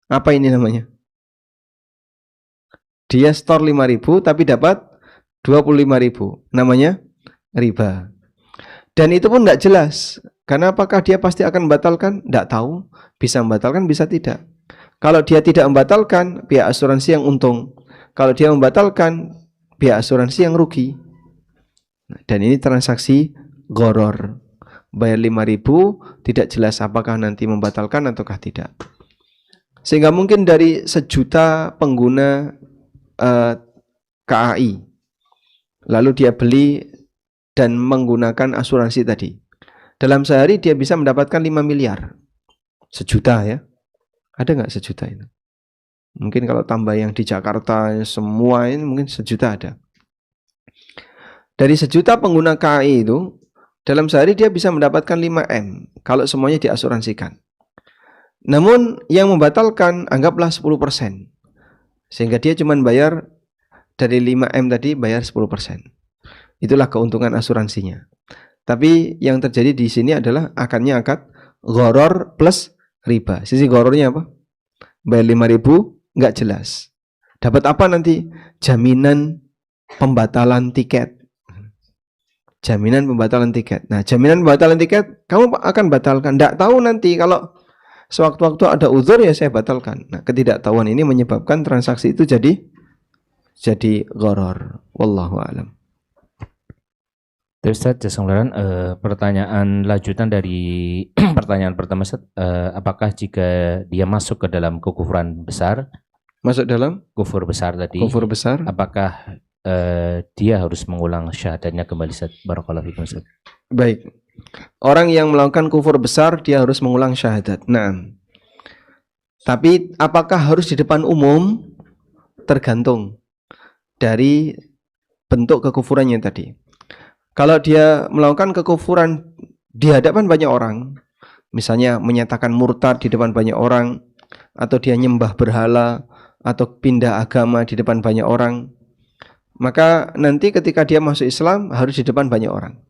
Apa ini namanya? Dia store 5.000 tapi dapat 25.000. Namanya riba. Dan itu pun tidak jelas. Karena apakah dia pasti akan membatalkan? Tidak tahu. Bisa membatalkan, bisa tidak. Kalau dia tidak membatalkan, pihak asuransi yang untung. Kalau dia membatalkan, pihak asuransi yang rugi. Dan ini transaksi gharar. Bayar 5.000, tidak jelas apakah nanti membatalkan ataukah tidak. Sehingga mungkin dari 1 juta pengguna KAI, lalu dia beli dan menggunakan asuransi tadi, dalam sehari dia bisa mendapatkan 5 miliar. 1 juta ya. Ada nggak 1 juta itu? Mungkin kalau tambah yang di Jakarta semua ini mungkin 1 juta ada. Dari 1 juta pengguna KAI itu, dalam sehari dia bisa mendapatkan 5M kalau semuanya diasuransikan. Namun yang membatalkan anggaplah 10%. Sehingga dia cuma bayar dari 5M tadi bayar 10%. Itulah keuntungan asuransinya. Tapi yang terjadi di sini adalah akadnya akad gharar plus riba. Sisi ghararnya apa? Bayar 5.000 nggak jelas. Dapat apa nanti? Jaminan pembatalan tiket. Jaminan pembatalan tiket. Nah, jaminan pembatalan tiket kamu akan batalkan. Nggak tahu nanti kalau sewaktu-waktu ada uzur ya saya batalkan. Nah, ketidaktahuan ini menyebabkan transaksi itu jadi gharar. Wallahu a'lam. Ustaz, pertanyaan lanjutan dari pertanyaan pertama Ustaz, apakah jika dia masuk ke dalam kekufuran besar, masuk dalam kufur besar tadi, kufur besar, apakah dia harus mengulang syahadatnya kembali Ustaz? Barakallahu fikum Ustaz. Baik. Orang yang melakukan kufur besar dia harus mengulang syahadat. Nah, tapi apakah harus di depan umum? Tergantung dari bentuk kekufurannya tadi. Kalau dia melakukan kekufuran di hadapan banyak orang, misalnya menyatakan murtad di depan banyak orang, atau dia nyembah berhala, atau pindah agama di depan banyak orang, maka nanti ketika dia masuk Islam harus di depan banyak orang,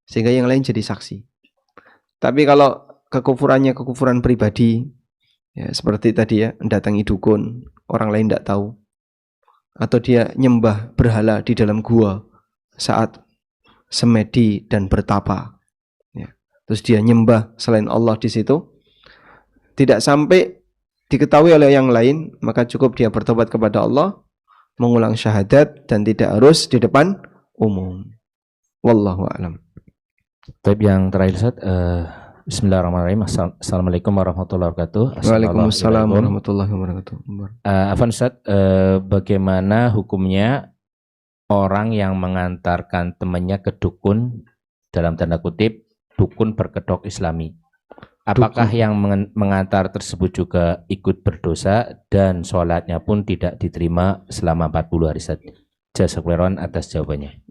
sehingga yang lain jadi saksi. Tapi kalau kekufurannya kekufuran pribadi, ya, seperti tadi ya, mendatangi dukun, orang lain tidak tahu, atau dia nyembah berhala di dalam gua saat semedi dan bertapa, ya. Terus dia nyembah selain Allah di situ, tidak sampai diketahui oleh yang lain, maka cukup dia bertobat kepada Allah, mengulang syahadat, dan tidak harus di depan umum. Wallahu a'lam. Tapi yang terakhir Ustaz, Bismillahirrahmanirrahim. Assalamualaikum warahmatullahi wabarakatuh. Waalaikumsalam warahmatullahi wabarakatuh. Afwan Ustaz, bagaimana hukumnya orang yang mengantarkan temannya ke dukun, dalam tanda kutip, dukun berkedok Islami? Apakah dukun yang mengantar tersebut juga ikut berdosa dan sholatnya pun tidak diterima selama 40 hari Ustaz? Jazakallahu atas jawabannya.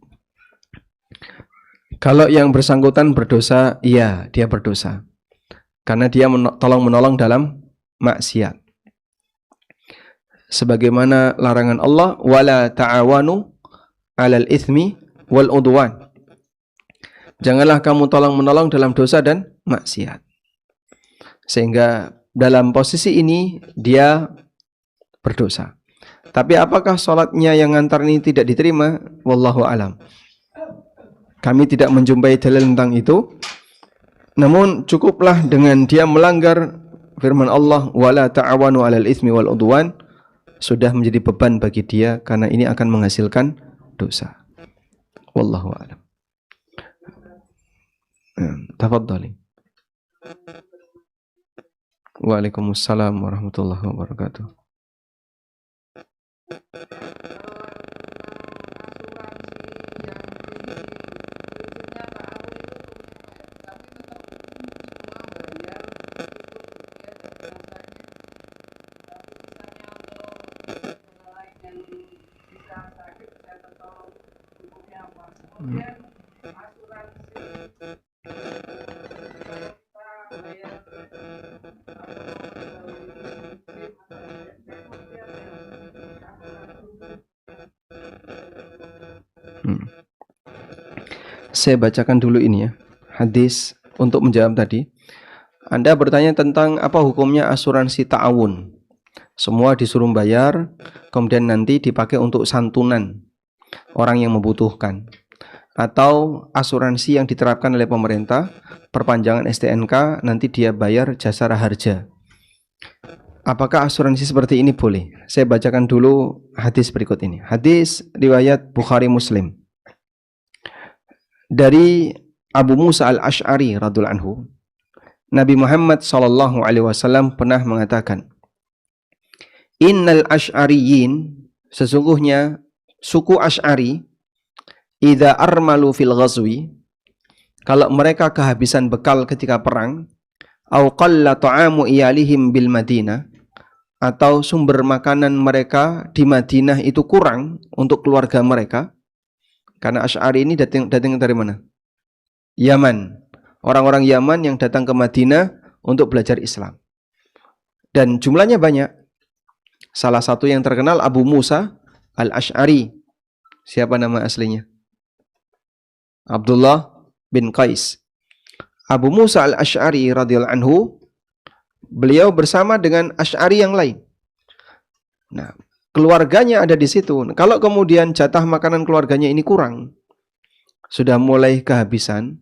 Kalau yang bersangkutan berdosa, iya dia berdosa, karena dia tolong-menolong dalam maksiat. Sebagaimana larangan Allah, wala ta'awanu 'alal itsmi wal 'udwan. Janganlah kamu tolong-menolong dalam dosa dan maksiat. Sehingga dalam posisi ini dia berdosa. Tapi apakah sholatnya yang ngantar ini tidak diterima? Wallahu alam. Kami tidak menjumpai dalil tentang itu. Namun cukuplah dengan dia melanggar firman Allah, wala ta'awanu 'alal itsmi wal 'udwan, sudah menjadi beban bagi dia, karena ini akan menghasilkan dosa. Wallahu a'lam. Tafadhali. Waalaikumsalam warahmatullahi wabarakatuh. Saya bacakan dulu ini ya, hadis untuk menjawab tadi. Anda bertanya tentang apa hukumnya asuransi ta'awun. Semua disuruh bayar, kemudian nanti dipakai untuk santunan orang yang membutuhkan. Atau asuransi yang diterapkan oleh pemerintah, perpanjangan STNK, nanti dia bayar jasara harja. Apakah asuransi seperti ini boleh? Saya bacakan dulu hadis berikut ini. Hadis riwayat Bukhari Muslim. Dari Abu Musa al-Ash'ari radhiyallahu anhu, Nabi Muhammad SAW pernah mengatakan, Innal Ash'ariyin, sesungguhnya suku Ash'ari, idza armalu fil ghazwi, kalau mereka kehabisan bekal ketika perang, au qalla ta'amu iyalihim bil Madinah, atau sumber makanan mereka di Madinah itu kurang untuk keluarga mereka. Karena Ash'ari ini datang dari mana? Yaman. Orang-orang Yaman yang datang ke Madinah untuk belajar Islam. Dan jumlahnya banyak. Salah satu yang terkenal Abu Musa al-Ash'ari. Siapa nama aslinya? Abdullah bin Qais. Abu Musa al-Ash'ari radhiyallahu anhu, beliau bersama dengan Ash'ari yang lain. Nah, keluarganya ada di situ. Kalau kemudian jatah makanan keluarganya ini kurang, sudah mulai kehabisan,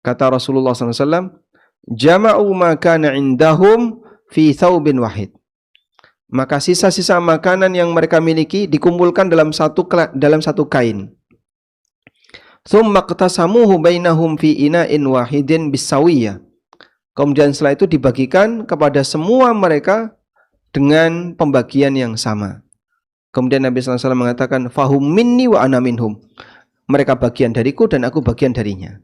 kata Rasulullah SAW, jama'u ma kana indahum fi thawbin wahid. Maka sisa-sisa makanan yang mereka miliki dikumpulkan dalam satu kain. Tsumma qtasamuhu bainahum fi ina'in wahidin bisawiyah. Kemudian setelah itu dibagikan kepada semua mereka dengan pembagian yang sama. Kemudian Nabi SAW mengatakan, fahum minni wa ana minhum. Mereka bagian dariku dan aku bagian darinya.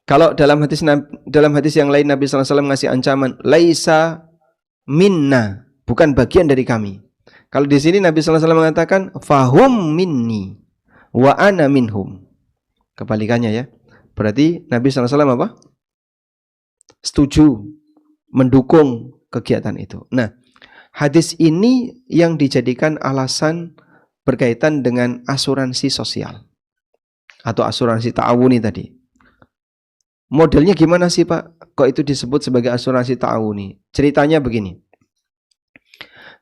Kalau dalam hadis yang lain Nabi SAW ngasih ancaman, laisa minna, bukan bagian dari kami. Kalau di sini Nabi SAW mengatakan, fahum minni wa ana minhum. Kebalikannya ya. Berarti Nabi SAW apa? Setuju, mendukung kegiatan itu. Nah, Hadis ini yang dijadikan alasan berkaitan dengan asuransi sosial atau asuransi ta'awuni tadi. Modelnya gimana sih Pak? Kok itu disebut sebagai asuransi ta'awuni? Ceritanya begini.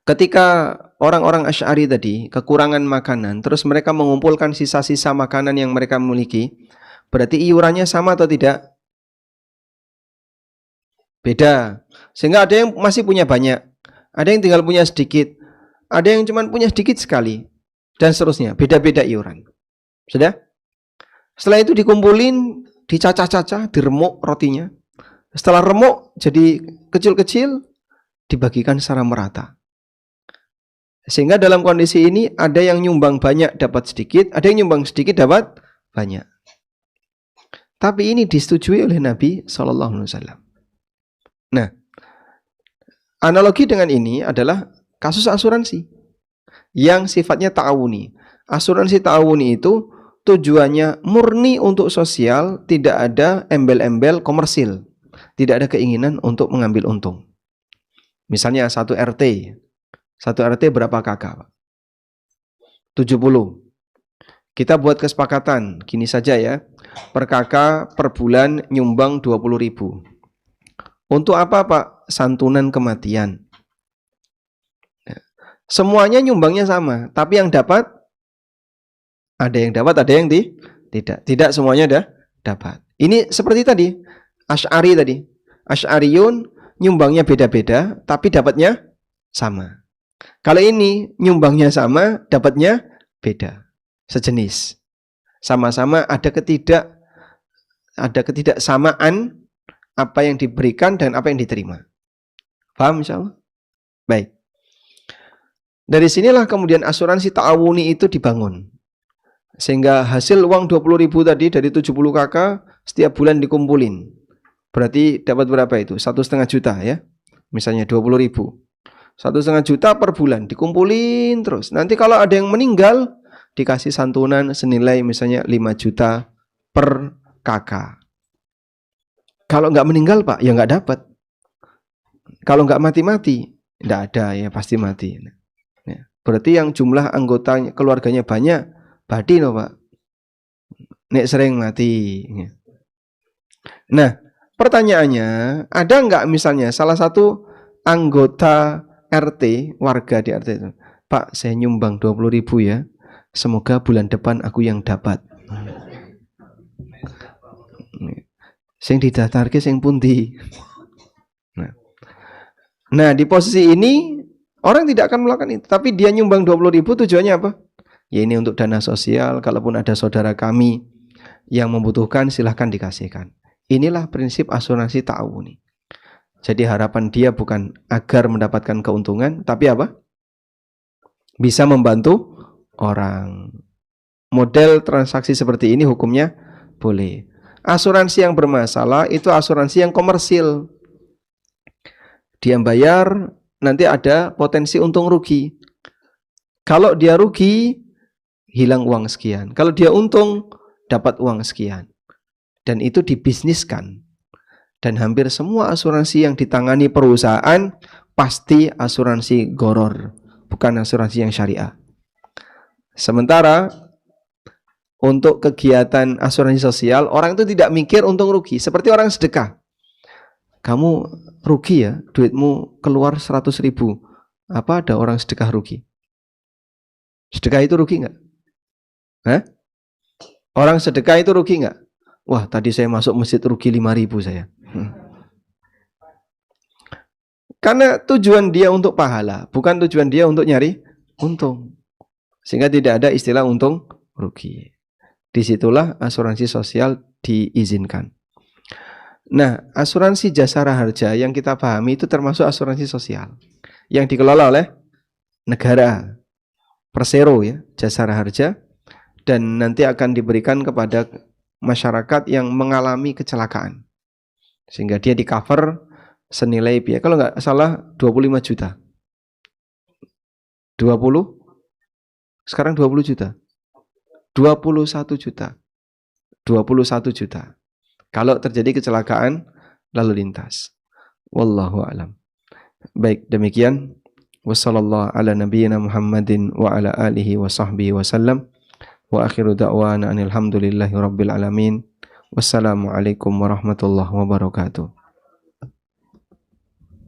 Ketika orang-orang Asy'ari tadi kekurangan makanan, terus mereka mengumpulkan sisa-sisa makanan yang mereka miliki, berarti iurannya sama atau tidak? Beda. Sehingga ada yang masih punya banyak, ada yang tinggal punya sedikit, ada yang cuma punya sedikit sekali, dan seterusnya. Beda-beda iuran. Sudah? Setelah itu dikumpulin, dicacah-cacah, diremuk rotinya. Setelah remuk jadi kecil-kecil, dibagikan secara merata. Sehingga dalam kondisi ini ada yang nyumbang banyak dapat sedikit, ada yang nyumbang sedikit dapat banyak. Tapi ini disetujui oleh Nabi SAW. Nah, analogi dengan ini adalah kasus asuransi yang sifatnya ta'awuni. Asuransi ta'awuni itu tujuannya murni untuk sosial, tidak ada embel-embel komersil, tidak ada keinginan untuk mengambil untung. Misalnya satu RT berapa kakak? 70. Kita buat kesepakatan, gini saja ya, per kakak per bulan nyumbang 20.000. Untuk apa Pak? Santunan kematian. Semuanya nyumbangnya sama, tapi yang dapat, ada yang dapat, ada yang tidak. Tidak semuanya dapat. Ini seperti tadi, Asy'ari tadi. Asy'ariyun nyumbangnya beda-beda, tapi dapatnya sama. Kalau ini nyumbangnya sama, dapatnya beda, sejenis. Sama-sama ada ketidaksamaan apa yang diberikan dan apa yang diterima. Paham insyaallah? Baik. Dari sinilah kemudian asuransi ta'awuni itu dibangun. Sehingga hasil uang 20.000 tadi dari 70 kakak setiap bulan dikumpulin. Berarti dapat berapa itu? 1,5 juta ya. Misalnya 20.000. 1,5 juta per bulan dikumpulin terus. Nanti kalau ada yang meninggal dikasih santunan senilai misalnya 5 juta per kakak. Kalau nggak meninggal Pak, ya nggak dapat. Kalau nggak mati-mati, nggak ada ya pasti mati. Ya. Berarti yang jumlah anggota keluarganya banyak, badi no Pak. Nek sering mati. Ya. Nah, pertanyaannya, ada nggak misalnya salah satu anggota RT, warga di RT itu, Pak, saya nyumbang 20.000 ya. Semoga bulan depan aku yang dapat. Sing didaftarke sing pundi. Nah, di posisi ini orang tidak akan melakukan itu, tapi dia nyumbang 20.000 tujuannya apa? Ya ini untuk dana sosial, kalaupun ada saudara kami yang membutuhkan silahkan dikasihkan. Inilah prinsip asuransi ta'awuni. Jadi harapan dia bukan agar mendapatkan keuntungan, tapi apa? Bisa membantu orang. Model transaksi seperti ini hukumnya boleh. Asuransi yang bermasalah itu asuransi yang komersil. Dia bayar, nanti ada potensi untung rugi. Kalau dia rugi, hilang uang sekian. Kalau dia untung, dapat uang sekian. Dan itu dibisniskan. Dan hampir semua asuransi yang ditangani perusahaan pasti asuransi gharar, bukan asuransi yang syariah. Sementara untuk kegiatan asuransi sosial, orang itu tidak mikir untung rugi. Seperti orang sedekah. Kamu rugi ya, duitmu keluar 100.000. Apa ada orang sedekah rugi? Sedekah itu rugi nggak? Hah? Orang sedekah itu rugi nggak? Wah, tadi saya masuk masjid rugi 5.000 saya. Karena tujuan dia untuk pahala, bukan tujuan dia untuk nyari untung. Sehingga tidak ada istilah untung rugi. Disitulah asuransi sosial diizinkan. Nah, asuransi jasara harja yang kita pahami itu termasuk asuransi sosial yang dikelola oleh negara, Persero ya, jasara harja, dan nanti akan diberikan kepada masyarakat yang mengalami kecelakaan. Sehingga dia di cover senilai biaya, kalau nggak salah 25 juta. 20? Sekarang 20 juta. 21 juta. 21 juta. Kalau terjadi kecelakaan lalu lintas. Wallahu a'lam. Baik, demikian Wa sallallahu ala nabiyyina Muhammadin wa ala alihi wa sahbihi wa sallam. Wa akhiru da'wana alhamdulillahi rabbil alamin. Wassalamualaikum warahmatullahi wabarakatuh.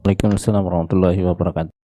Waalaikumsalam warahmatullahi wabarakatuh.